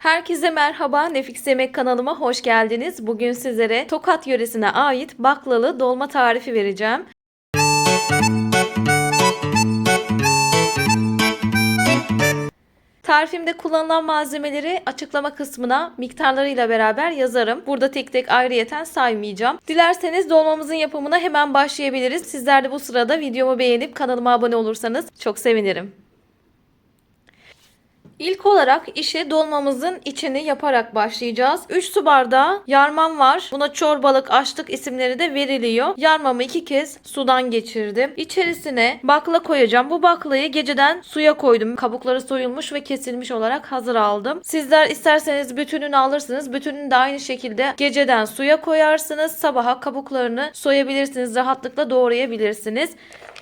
Herkese merhaba, Nefis Yemek kanalıma hoş geldiniz. Bugün sizlere Tokat yöresine ait baklalı dolma tarifi vereceğim. Tarifimde kullanılan malzemeleri açıklama kısmına miktarlarıyla beraber yazarım. Burada tek tek ayrıyeten saymayacağım. Dilerseniz dolmamızın yapımına hemen başlayabiliriz. Sizler de bu sırada videomu beğenip kanalıma abone olursanız çok sevinirim. İlk olarak işe dolmamızın içini yaparak başlayacağız. 3 su bardağı yarmam var. Buna çorbalık, açlık isimleri de veriliyor. Yarmamı 2 kez sudan geçirdim. İçerisine bakla koyacağım. Bu baklayı geceden suya koydum. Kabukları soyulmuş ve kesilmiş olarak hazır aldım. Sizler isterseniz bütününü alırsınız. Bütününü de aynı şekilde geceden suya koyarsınız. Sabaha kabuklarını soyabilirsiniz. Rahatlıkla doğrayabilirsiniz.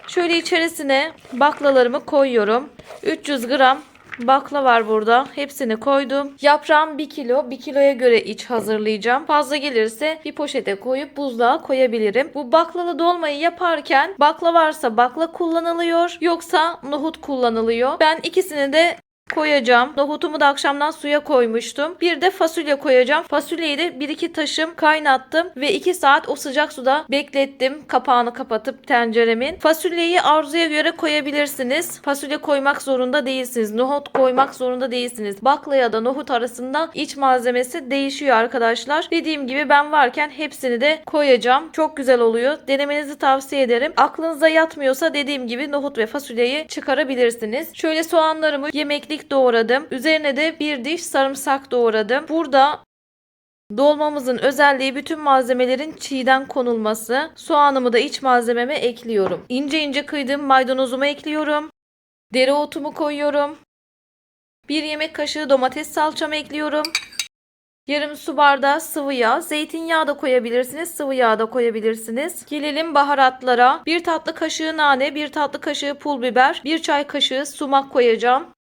Şöyle içerisine baklalarımı koyuyorum. 300 gram bakla var burada. Hepsini koydum. Yaprağım 1 kilo. 1 kiloya göre iç hazırlayacağım. Fazla gelirse bir poşete koyup buzluğa koyabilirim. Bu baklalı dolmayı yaparken bakla varsa bakla kullanılıyor. Yoksa nohut kullanılıyor. Ben ikisini de koyacağım. Nohutumu da akşamdan suya koymuştum. Bir de fasulye koyacağım. Fasulyeyi de 1-2 taşım kaynattım ve 2 saat o sıcak suda beklettim. Kapağını kapatıp tenceremin. Fasulyeyi arzuya göre koyabilirsiniz. Fasulye koymak zorunda değilsiniz. Nohut koymak zorunda değilsiniz. Bakla ya da nohut arasında iç malzemesi değişiyor arkadaşlar. Dediğim gibi ben varken hepsini de koyacağım. Çok güzel oluyor. Denemenizi tavsiye ederim. Aklınıza yatmıyorsa dediğim gibi nohut ve fasulyeyi çıkarabilirsiniz. Şöyle soğanlarımı yemeklik doğradım. Üzerine de bir diş sarımsak doğradım. Burada dolmamızın özelliği bütün malzemelerin çiğden konulması. Soğanımı da iç malzememe ekliyorum. İnce ince kıydığım maydanozumu ekliyorum. Dereotumu koyuyorum. 1 yemek kaşığı domates salçamı ekliyorum. Yarım su bardağı sıvı yağ. Zeytinyağı da koyabilirsiniz. Sıvı yağ da koyabilirsiniz. Gelelim baharatlara. 1 tatlı kaşığı nane, 1 tatlı kaşığı pul biber, 1 çay kaşığı sumak koyacağım.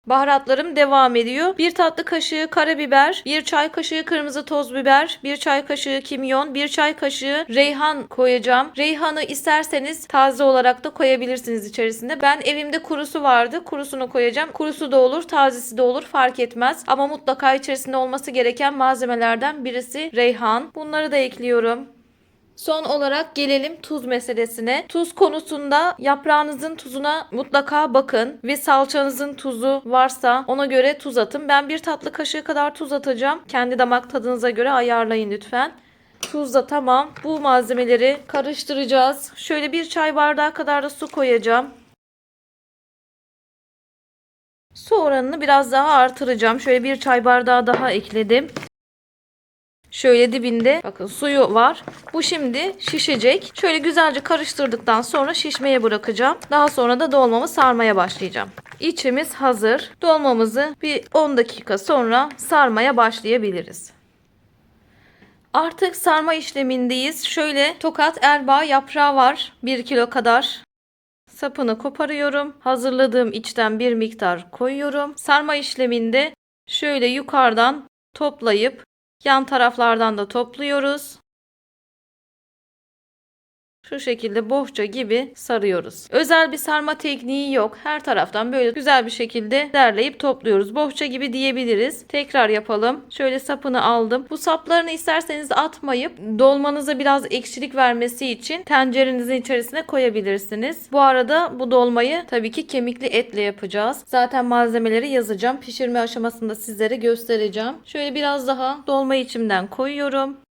Baharatlarım devam ediyor. 1 tatlı kaşığı karabiber, 1 çay kaşığı kırmızı toz biber, 1 çay kaşığı kimyon, 1 çay kaşığı reyhan koyacağım. Reyhanı isterseniz taze olarak da koyabilirsiniz içerisinde. Ben evimde kurusu vardı. Kurusunu koyacağım. Kurusu da olur, tazesi de olur, fark etmez. Ama mutlaka içerisinde olması gereken malzemelerden birisi reyhan. Bunları da ekliyorum. Son olarak gelelim tuz meselesine. Tuz konusunda yaprağınızın tuzuna mutlaka bakın ve salçanızın tuzu varsa ona göre tuz atın. Ben 1 tatlı kaşığı kadar tuz atacağım. Kendi damak tadınıza göre ayarlayın lütfen. Tuz da tamam. Bu malzemeleri karıştıracağız. Şöyle 1 çay bardağı kadar da su koyacağım. Su oranını biraz daha artıracağım. Şöyle 1 çay bardağı daha ekledim. Şöyle dibinde bakın suyu var. Bu şimdi şişecek. Şöyle güzelce karıştırdıktan sonra şişmeye bırakacağım. Daha sonra da dolmamı sarmaya başlayacağım. İçimiz hazır. Dolmamızı bir 10 dakika sonra sarmaya başlayabiliriz. Artık sarma işlemindeyiz. Şöyle tokat erbaa yaprağı var. 1 kilo kadar. Sapını koparıyorum. Hazırladığım içten bir miktar koyuyorum. Sarma işleminde şöyle yukarıdan toplayıp yan taraflardan da topluyoruz. Şu şekilde bohça gibi sarıyoruz. Özel bir sarma tekniği yok. Her taraftan böyle güzel bir şekilde derleyip topluyoruz. Bohça gibi diyebiliriz. Tekrar yapalım. Şöyle sapını aldım. Bu saplarını isterseniz atmayıp dolmanıza biraz ekşilik vermesi için tencerenizin içerisine koyabilirsiniz. Bu arada bu dolmayı tabii ki kemikli etle yapacağız. Zaten malzemeleri yazacağım. Pişirme aşamasında sizlere göstereceğim. Şöyle biraz daha dolma içimden koyuyorum.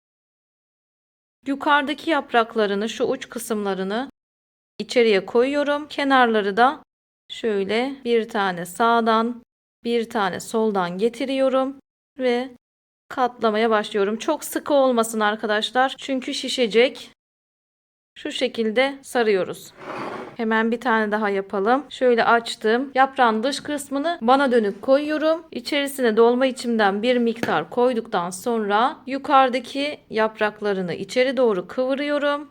Yukarıdaki yapraklarını, şu uç kısımlarını içeriye koyuyorum. Kenarları da şöyle bir tane sağdan, bir tane soldan getiriyorum ve katlamaya başlıyorum. Çok sıkı olmasın arkadaşlar. Çünkü şişecek. Şu şekilde sarıyoruz. Hemen bir tane daha yapalım. Şöyle açtım. Yaprağın dış kısmını bana dönük koyuyorum. İçerisine dolma içimden bir miktar koyduktan sonra yukarıdaki yapraklarını içeri doğru kıvırıyorum.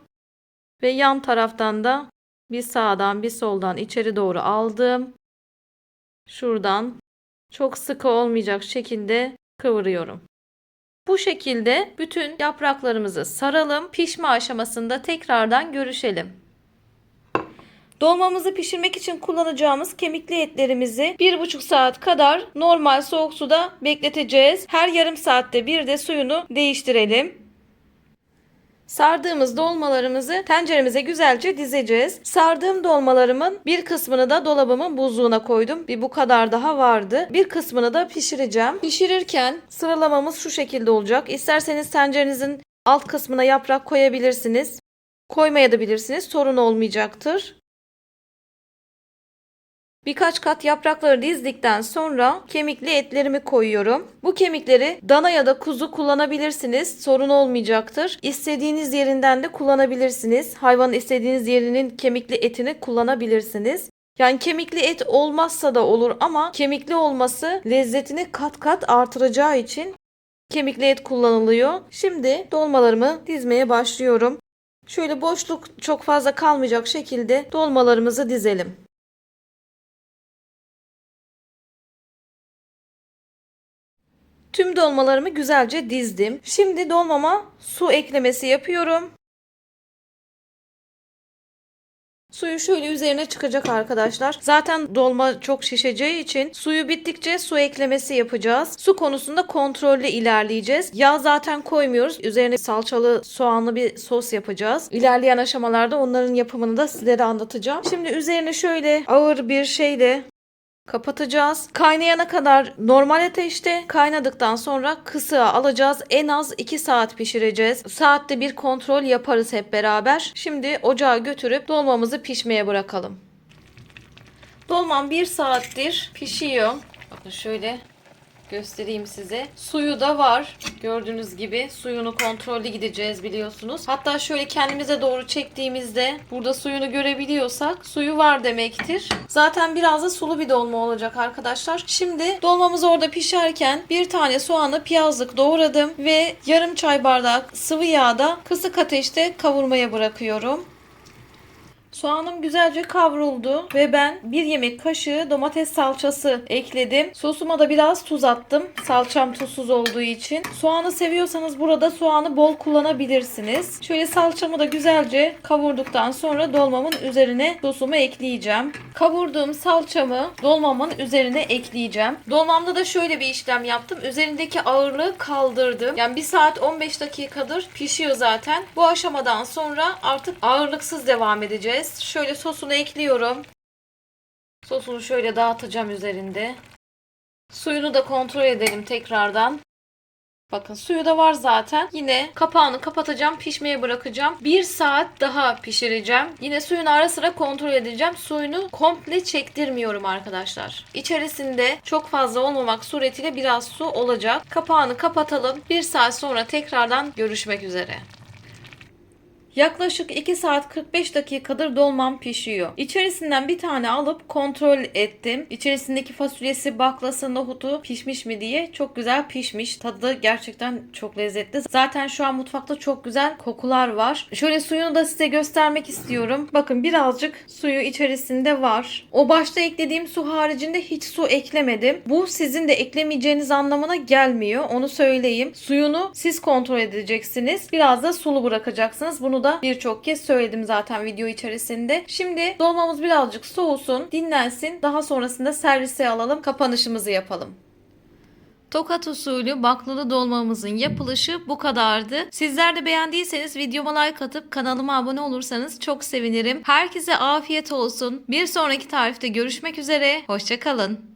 Ve yan taraftan da bir sağdan bir soldan içeri doğru aldım. Şuradan çok sıkı olmayacak şekilde kıvırıyorum. Bu şekilde bütün yapraklarımızı saralım. Pişme aşamasında tekrardan görüşelim. Dolmamızı pişirmek için kullanacağımız kemikli etlerimizi 1,5 saat kadar normal soğuk suda bekleteceğiz. Her yarım saatte bir de suyunu değiştirelim. Sardığımız dolmalarımızı tenceremize güzelce dizeceğiz. Sardığım dolmalarımın bir kısmını da dolabımın buzluğuna koydum. Bu kadar daha vardı. Bir kısmını da pişireceğim. Pişirirken sıralamamız şu şekilde olacak. İsterseniz tencerenizin alt kısmına yaprak koyabilirsiniz. Koymayabilirsiniz. Sorun olmayacaktır. Birkaç kat yaprakları dizdikten sonra kemikli etlerimi koyuyorum. Bu kemikleri dana ya da kuzu kullanabilirsiniz. Sorun olmayacaktır. İstediğiniz yerinden de kullanabilirsiniz. Hayvanın istediğiniz yerinin kemikli etini kullanabilirsiniz. Yani kemikli et olmazsa da olur ama kemikli olması lezzetini kat kat artıracağı için kemikli et kullanılıyor. Şimdi dolmalarımı dizmeye başlıyorum. Şöyle boşluk çok fazla kalmayacak şekilde dolmalarımızı dizelim. Tüm dolmalarımı güzelce dizdim. Şimdi dolmama su eklemesi yapıyorum. Suyu şöyle üzerine çıkacak arkadaşlar. Zaten dolma çok şişeceği için suyu bittikçe su eklemesi yapacağız. Su konusunda kontrollü ilerleyeceğiz. Yağ zaten koymuyoruz. Üzerine salçalı soğanlı bir sos yapacağız. İlerleyen aşamalarda onların yapımını da sizlere anlatacağım. Şimdi üzerine şöyle ağır bir şeyle kapatacağız. Kaynayana kadar normal ateşte, kaynadıktan sonra kısığa alacağız. En az 2 saat pişireceğiz. Saatte bir kontrol yaparız hep beraber. Şimdi ocağa götürüp dolmamızı pişmeye bırakalım. Dolmam 1 saattir pişiyor. Bakın şöyle göstereyim size. Suyu da var. Gördüğünüz gibi suyunu kontrollü gideceğiz biliyorsunuz. Hatta şöyle kendimize doğru çektiğimizde burada suyunu görebiliyorsak suyu var demektir. Zaten biraz da sulu bir dolma olacak arkadaşlar. Şimdi dolmamız orada pişerken bir tane soğanı piyazlık doğradım ve yarım çay bardağı sıvı yağda kısık ateşte kavurmaya bırakıyorum. Soğanım güzelce kavruldu ve ben 1 yemek kaşığı domates salçası ekledim. Sosuma da biraz tuz attım. Salçam tuzsuz olduğu için. Soğanı seviyorsanız burada soğanı bol kullanabilirsiniz. Şöyle salçamı da güzelce kavurduktan sonra dolmamın üzerine sosumu ekleyeceğim. Kavurduğum salçamı dolmamın üzerine ekleyeceğim. Dolmamda da şöyle bir işlem yaptım. Üzerindeki ağırlığı kaldırdım. Yani 1 saat 15 dakikadır pişiyor zaten. Bu aşamadan sonra artık ağırlıksız devam edeceğiz. Şöyle sosunu ekliyorum. Sosunu şöyle dağıtacağım üzerinde. Suyunu da kontrol edelim tekrardan. Bakın suyu da var zaten. Yine kapağını kapatacağım. Pişmeye bırakacağım. 1 saat daha pişireceğim. Yine suyunu ara sıra kontrol edeceğim. Suyunu komple çektirmiyorum arkadaşlar. İçerisinde çok fazla olmamak suretiyle biraz su olacak. Kapağını kapatalım. 1 saat sonra tekrardan görüşmek üzere. Yaklaşık 2 saat 45 dakikadır dolmam pişiyor. İçerisinden bir tane alıp kontrol ettim. İçerisindeki fasulyesi, baklası, nohutu pişmiş mi diye. Çok güzel pişmiş. Tadı gerçekten çok lezzetli. Zaten şu an mutfakta çok güzel kokular var. Şöyle suyunu da size göstermek istiyorum. Bakın birazcık suyu içerisinde var. O başta eklediğim su haricinde hiç su eklemedim. Bu sizin de eklemeyeceğiniz anlamına gelmiyor. Onu söyleyeyim. Suyunu siz kontrol edeceksiniz. Biraz da sulu bırakacaksınız. Bunu da birçok kez söyledim zaten video içerisinde. Şimdi dolmamız birazcık soğusun, dinlensin. Daha sonrasında servise alalım, kapanışımızı yapalım. Tokat usulü baklava dolmamızın yapılışı bu kadardı. Sizler de beğendiyseniz videoma like atıp kanalıma abone olursanız çok sevinirim. Herkese afiyet olsun. Bir sonraki tarifte görüşmek üzere. Hoşça kalın.